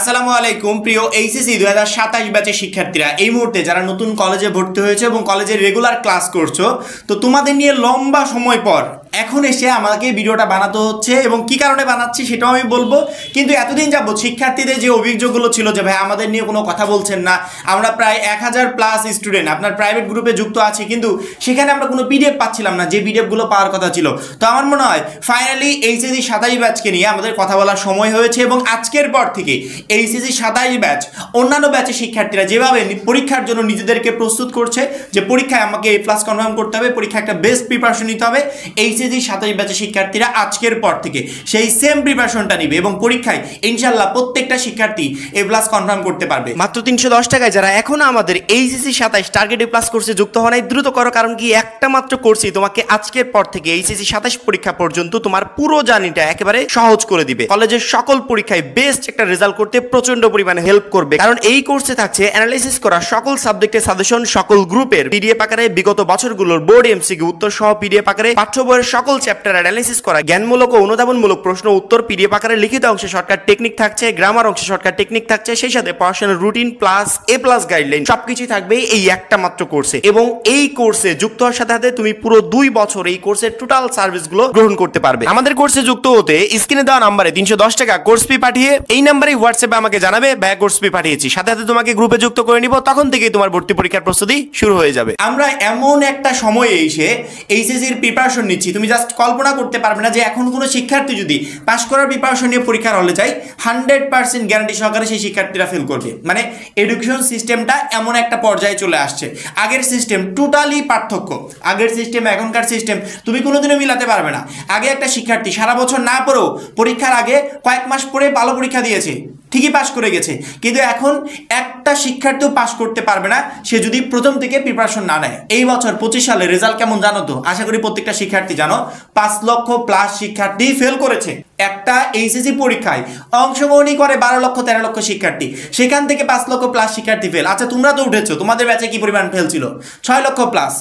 আসসালামু আলাইকুম প্রিয় এইচএসসি 2027 ব্যাচের শিক্ষার্থীরা, এই মুহূর্তে যারা নতুন কলেজে ভর্তি হয়েছে এবং কলেজের রেগুলার ক্লাস করছো, তো তোমাদের নিয়ে লম্বা সময় পর এখন এসে আমাকে ভিডিওটা বানাতে হচ্ছে এবং কি কারণে বানাচ্ছি সেটাও আমি বলবো। কিন্তু এতদিন যাবত শিক্ষার্থীদের যে অভিযোগগুলো ছিল যে ভাই আমাদের নিয়ে কোনো কথা বলছেন না, আমরা প্রায় 1000+ স্টুডেন্ট আপনার প্রাইভেট গ্রুপে যুক্ত আছি, কিন্তু সেখানে আমরা কোনো পিডিএফ পাচ্ছিলাম না যে পিডিএফগুলো পাওয়ার কথা ছিল। তো আমার মনে হয় ফাইনালি এইচএসসি 27 ব্যাচকে নিয়ে আমাদের কথা বলার সময় হয়েছে এবং আজকের পর থেকে এইচএসসি 27 ব্যাচ অন্যান্য ব্যাচের শিক্ষার্থীরা যেভাবে পরীক্ষার জন্য নিজেদেরকে প্রস্তুত করছে যে পরীক্ষায় আমাকে A+ কনফার্ম করতে হবে, পরীক্ষায় একটা বেস্ট প্রিপারেশন নিতে হবে, এইচএসসি 27 ব্যাচের শিক্ষার্থীরা আজকের পর থেকে সেই সেম প্রিপারেশনটা নিবে এবং পরীক্ষায় ইনশাআল্লাহ প্রত্যেকটা শিক্ষার্থী A+ কনফার্ম করতে পারবে। মাত্র 310 টাকায় যারা এখনো আমাদের এইচএসসি 27 টার্গেট A+ কোর্সে যুক্ত হওয়া নাই, দ্রুত করো, কারণ কি একটা মাত্র কোর্সই তোমাকে আজকের পর থেকে এইচএসসি 27 পরীক্ষা পর্যন্ত তোমার পুরো জার্নিটা একেবারে সহজ করে দিবে। কলেজের সকল পরীক্ষায় বেস্ট একটা রেজাল্ট করতে প্রচন্ড পরিমাণে হেল্প করবে, কারণ এই কোর্সে থাকছে অ্যানালাইসিস করা সকল সাবজেক্টের সাজেশন, সকল গ্রুপের পিডিএফ আকারে বিগত বছরগুলোর বোর্ড এমসিকিউ উত্তর সহ পিডিএফ আকারে, পাঠ্য বইয়ের সকল চ্যাপ্টার অ্যানালাইসিস করা জ্ঞানমূলক ও অনুধাবনমূলক প্রশ্ন উত্তর পিডিএফ আকারে, লিখিত অংশে শর্টকাট টেকনিক থাকছে, গ্রামার অংশে শর্টকাট টেকনিক থাকছে, সেই সাথে পড়াশোনার রুটিন প্লাস A+ গাইডলাইন সবকিছু থাকবে এই একটা মাত্র কোর্সে। এবং এই কোর্সে যুক্ত হওয়ার সাথে সাথে তুমি পুরো 2 বছর এই কোর্সের টোটাল সার্ভিসগুলো গ্রহণ করতে পারবে। আমাদের কোর্সে যুক্ত হতে স্ক্রিনে দেওয়া নাম্বারে 310 টাকা কোর্স ফি পাঠিয়ে এই নাম্বারে হোয়াটসঅ্যাপে আমাকে জানাবে ভাই কোর্স ফি পাঠিয়েছি, সাথে সাথে তোমাকে গ্রুপে যুক্ত করে নিব, তখন থেকেই তোমার ভর্তি পরীক্ষার প্রস্তুতি শুরু হয়ে যাবে। আমরা এমন একটা সময়ে এসে এইচএসসির প্রিপারেশন নিচ্ছি, তুমি জাস্ট কল্পনা করতে পারবে না যে এখন কোনো শিক্ষার্থী যদি পাস করার প্রিপারেশন নিয়ে পরীক্ষার হলে যায় 100% গ্যারান্টি সহকারে সেই শিক্ষার্থীরা ফেল করবে। মানে এডুকেশন সিস্টেমটা এমন একটা পর্যায়ে চলে আসছে, আগের সিস্টেম টোটালি পার্থক্য। আগের সিস্টেম এখনকার সিস্টেম তুমি কোনোদিনও মিলাতে পারবে না। আগে একটা শিক্ষার্থী সারা বছর না পড়েও পরীক্ষার আগে কয়েক মাস পরে ভালো পরীক্ষা দিয়েছে, ঠিকই পাস করে গেছে, কিন্তু এখন একটা শিক্ষার্থীও পাস করতে পারবে না সে যদি প্রথম থেকে প্রিপারেশন না নেয়। এই বছর 25 সালে রেজাল্ট কেমন জানো তো? আশা করি প্রত্যেকটা শিক্ষার্থী জানো, 5 লক্ষ প্লাস শিক্ষার্থী ফেল করেছে একটা এইচএসসি পরীক্ষায়। অংশগ্রহণই করে 12 লক্ষ 13 লক্ষ শিক্ষার্থী, সেখান থেকে 5 লক্ষ প্লাস শিক্ষার্থী ফেল। আচ্ছা তোমরা তো উঠেছো, তোমাদের ব্যাচে কি পরিমাণ ফেল ছিল? 6 লক্ষ প্লাস।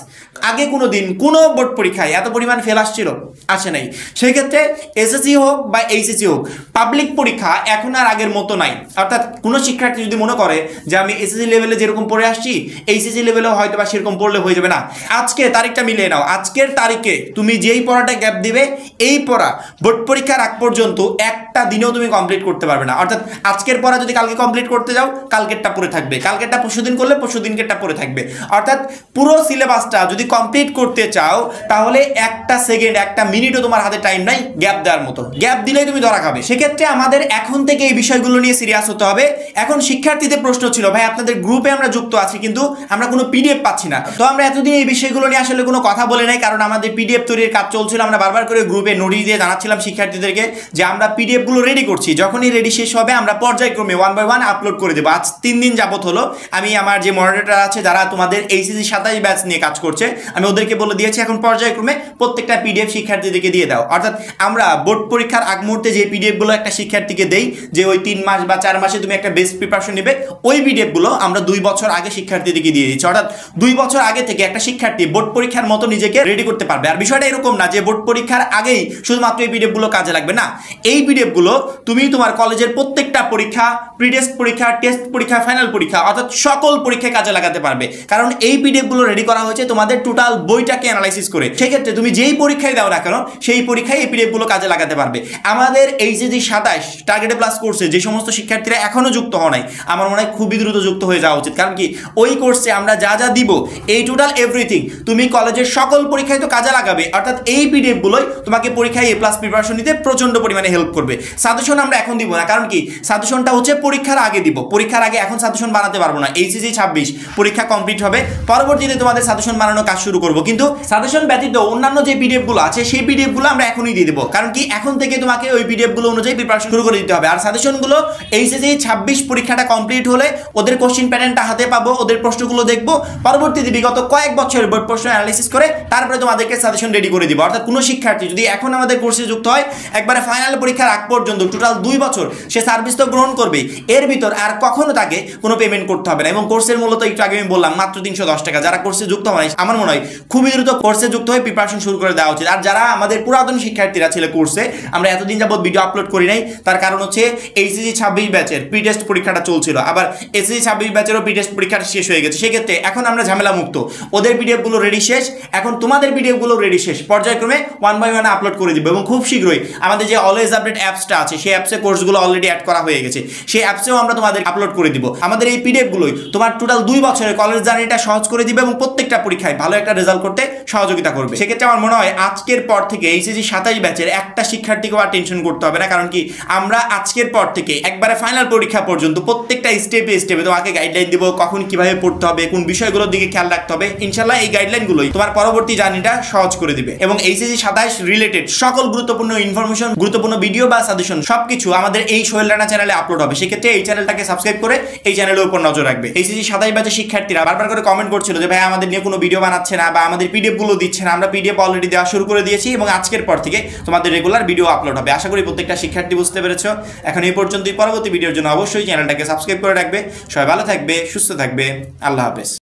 আগে কোনো দিন কোনো বোর্ড পরীক্ষায় এত পরিমাণ ফেল আসছিল? আসে নাই। সেই ক্ষেত্রে এসএসসি হোক বা এইচএসসি হোক, পাবলিক পরীক্ষা এখন আর আগের মতো নাই। অর্থাৎ কোনো শিক্ষার্থী যদি মনে করে যে আমি এসএসসি লেভেলে যেরকম পড়ে আসছি এইচএসসি লেভেলেও হয়তো বা সেরকম পড়লে হয়ে যাবে না। আজকে তারিখটা মিলিয়ে নাও, আজকের তারিখে তুমি যেই পড়াটা গ্যাপ দিবে এই পড়া বোর্ড পরীক্ষার আগ পর্যন্ত একটা দিনেও তুমি কমপ্লিট করতে পারবে না। অর্থাৎ আজকের পড়া যদি কালকে কমপ্লিট করতে যাও, কালকেরটা পড়ে থাকবে, কালকেরটা পরশুদিন করলে পরশুদিনকেরটা পড়ে থাকবে। অর্থাৎ পুরো সিলেবাসটা যদি কমপ্লিট করতে চাও তাহলে একটা সেকেন্ড একটা মিনিটও তোমার হাতে টাইম নাই গ্যাপ দেওয়ার মতো। গ্যাপ দিলেই তুমি ধরা খাবে। সেক্ষেত্রে আমাদের এখন থেকে এই বিষয়গুলো নিয়ে সিরিয়াস হতে হবে। এখন শিক্ষার্থীদের প্রশ্ন ছিল ভাই আপনাদের গ্রুপে আমরা যুক্ত আছি কিন্তু আমরা কোনো পিডিএফ পাচ্ছি না। তো আমরা এতদিন এই বিষয়গুলো নিয়ে আসলে কোনো কথা বলে নাই, কারণ আমাদের পিডিএফ তৈরির কাজ চলছিল। আমরা বারবার করে গ্রুপে নোটিশ দিয়ে জানাচ্ছিলাম শিক্ষার্থীদেরকে যে আমরা পিডিএফ গুলো রেডি করছি, যখনই রেডি শেষ হবে আমরা পর্যায়ক্রমে 1 by 1 আপলোড করে দেবো। আজ 3 দিন যাবত হলো আমি আমার যে মডারেটর আছে যারা তোমাদের এইচএসসি 27 ব্যাচ নিয়ে কাজ করছে, আমি ওদেরকে বলে দিয়েছি এখন পর্যায়ক্রমে প্রত্যেকটা পিডিএফ শিক্ষার্থীদেরকে দিয়ে দাও। অর্থাৎ আমরা বোর্ড পরীক্ষার আগ মুহূর্তে যে পিডিএফ গুলো একটা শিক্ষার্থীকে দেই যে ওই 3 মাস বা 4 মাসে তুমি একটা বেস্ট প্রিপারেশন নেবে, ওই পিডিএফ গুলো আমরা 2 বছর আগে শিক্ষার্থীদেরকে দিয়ে দিচ্ছি। অর্থাৎ 2 বছর আগে থেকে একটা শিক্ষার্থী বোর্ড পরীক্ষার মতো নিজেকে রেডি করতে পারবে। আর বিষয়টা এরকম না যে বোর্ড পরীক্ষার আগেই শুধুমাত্র এই পিডিএফ গুলো কাজে লাগবে না। এই পিডিএফ গুলো তুমি তোমার কলেজের প্রত্যেকটা পরীক্ষা, প্রি-টেস্ট পরীক্ষা, টেস্ট পরীক্ষা, ফাইনাল পরীক্ষা অর্থাৎ সকল পরীক্ষায় কাজে লাগাতে পারবে, কারণ এই পিডিএফ গুলো রেডি করা হয়েছে তোমাদের টোটাল বইটাকে অ্যানালাইসিস করে। সেই ক্ষেত্রে তুমি যেই পরীক্ষায় দাও না কেন সেই পরীক্ষায় এই পিডিএফ গুলো কাজে লাগাতে পারবে। আমাদের এইচএসসি 27 টার্গেট A+ কোর্সে যে সমস্ত শিক্ষার্থীরা এখনো যুক্ত হওয়া নাই, আমার মনে হয় খুবই দ্রুত যুক্ত হয়ে যাওয়া উচিত। কারণ কি ওই কোর্সে আমরা যা যা দিব এই টোটাল এভরিথিং তুমি কলেজের সকল পরীক্ষায় তো কাজে লাগাবে। অর্থাৎ এই পিডিএফ গুলোই তোমাকে পরীক্ষায় A+ প্রিপারেশন নিতে প্রচন্ড পরিমাণে হেল্প করবে। সাজেশন আমরা এখন দিব না, কারণ কি সাজেশনটা হচ্ছে পরীক্ষার আগে দিব। পরীক্ষার আগে এখন সাজেশন বানাতে পারবো না। এইচএসসি 26 পরীক্ষা কমপ্লিট হবে, পরবর্তীতে তোমাদের সাজেশন বানানোর কাজ শুরু করব। কিন্তু সাজেশন ব্যতীত অন্যান্য যে পিডিএফ গুলো আছে সেই পিডিএফ গুলো আমরা এখনই দিয়ে দেবো, কারণ কি এখন থেকে তোমাকে ওই পিডিএফ গুলো অনুযায়ী প্রিপারেশন শুরু করে দিতে হবে। আর সাজেশন গুলো এইচএসসি 26 পরীক্ষাটা কমপ্লিট হলে ওদের কোশ্চেন প্যাটার্নটা হাতে পাবো, ওদের প্রশ্নগুলো দেখবো, পরবর্তীতে বিগত কয়েক বছরের বোর্ড প্রশ্ন অ্যানালাইসিস করে তারপরে তোমাদেরকে সাজেশন রেডি করে দিব। অর্থাৎ কোনো শিক্ষার্থী যদি এখন আমাদের কোর্সে যুক্ত হয় একবারে ফাইনাল পরীক্ষার আগ পর্যন্ত টোটাল 2 বছর সে সার্ভিস তো গ্রহণ করবে, এর ভিতর আর কখনো তাকে কোনো পেমেন্ট করতে হবে না। এবং কোর্সের মূলত একটু আগে আমি বললাম মাত্র 310 টাকা। যারা কোর্সে যুক্ত হয় আমার মনে হয় খুবই দ্রুত কোর্সে যুক্ত হয়ে প্রিপারেশন শুরু করে দেওয়া উচিত। আর যারা আমাদের পুরাতন শিক্ষার্থীরা ছিল কোর্সে, আমরা এতদিন যাবত ভিডিও আপলোড করি নাই, তার কারণ হচ্ছে এইচএসসি 26 ব্যাচের প্রি টেস্ট পরীক্ষাটা চলছিল, আবার এসএসসি 26 ব্যাচেরও প্রি টেস্ট পরীক্ষাটা শেষ হয়ে গেছে। সেক্ষেত্রে এখন আমরা ঝামেলা মুক্ত, ওদের পিডিএফগুলো রেডি শেষ, এখন তোমাদের পিডিএফগুলো রেডি শেষ, পর্যায়ক্রমে 1 বাই 1 আপলোড করে দিব। এবং খুব শীঘ্রই আমাদের যে অলওয়েজ আপডেট অ্যাপসটা আছে সেই অ্যাপসে কোর্সগুলো অলরেডি অ্যাড করা হয়ে গেছে, সেই অ্যাপসেও আমরা তোমাদের আপলোড করে দিব। আমাদের এই পিডিএফগুলোই তোমার টোটাল 2 বছরের কলেজ জার্নিটা সহজ করে দিবে এবং প্রত্যেকটা পরীক্ষায় ভালো একটা রেজাল্ট করতে সহযোগিতা করবে। সেক্ষেত্রে আমার মনে হয় আজকের পর থেকে এইচএসসি 27 ব্যাচের একটা শিক্ষার্থীকেও আর টেনশন করতে হবে না, কারণ কি আমরা আজকের পর থেকে একবারে ফাইনাল পরীক্ষা পর্যন্ত প্রত্যেকটা স্টেপে স্টেপে তোমাকে গাইডলাইন দিব, কখন কিভাবে পড়তে হবে, কোন বিষয়গুলোর দিকে খেয়াল রাখতে হবে। ইনশাআল্লাহ এই গাইডলাইনগুলোই তোমার পরবর্তী জার্নিটা সহজ করে দিবে। এবং এইচএসসি 27 রিলেটেড সকল গুরুত্বপূর্ণ ইনফরমেশন, গুরুত্বপূর্ণ ভিডিও বা সাজেশন সবকিছু আমাদের এই সোহেল রানা চ্যানেলে আপলোড হবে। সেক্ষেত্রে এই চ্যানেলটাকে সাবস্ক্রাইব করে এই চ্যানেলের উপর নজর রাখবে। এইচএসসি 27 ব্যাচের শিক্ষার্থীরা বারবার করে কমেন্ট করছিল যে ভাই আমাদের নিয়ে কোনো ভিডিও বানাচ্ছে না বা আমাদের পিডিএফ গুলো দিচ্ছে না। আমরা পিডিএফ অলরেডি দেওয়া শুরু করে দিয়েছি এবং আজকের পর থেকে তোমাদের রেগুলার ভিডিও আপলোড হবে। আশা করি প্রত্যেকটা শিক্ষার্থী বুঝতে পেরেছো। এখন এই পর্যন্তই, পরবর্তী ভিডিওর জন্য অবশ্যই চ্যানেলটাকে সাবস্ক্রাইব করে রাখবে। সবাই ভালো থাকবে, সুস্থ থাকবে, আল্লাহ হাফেজ।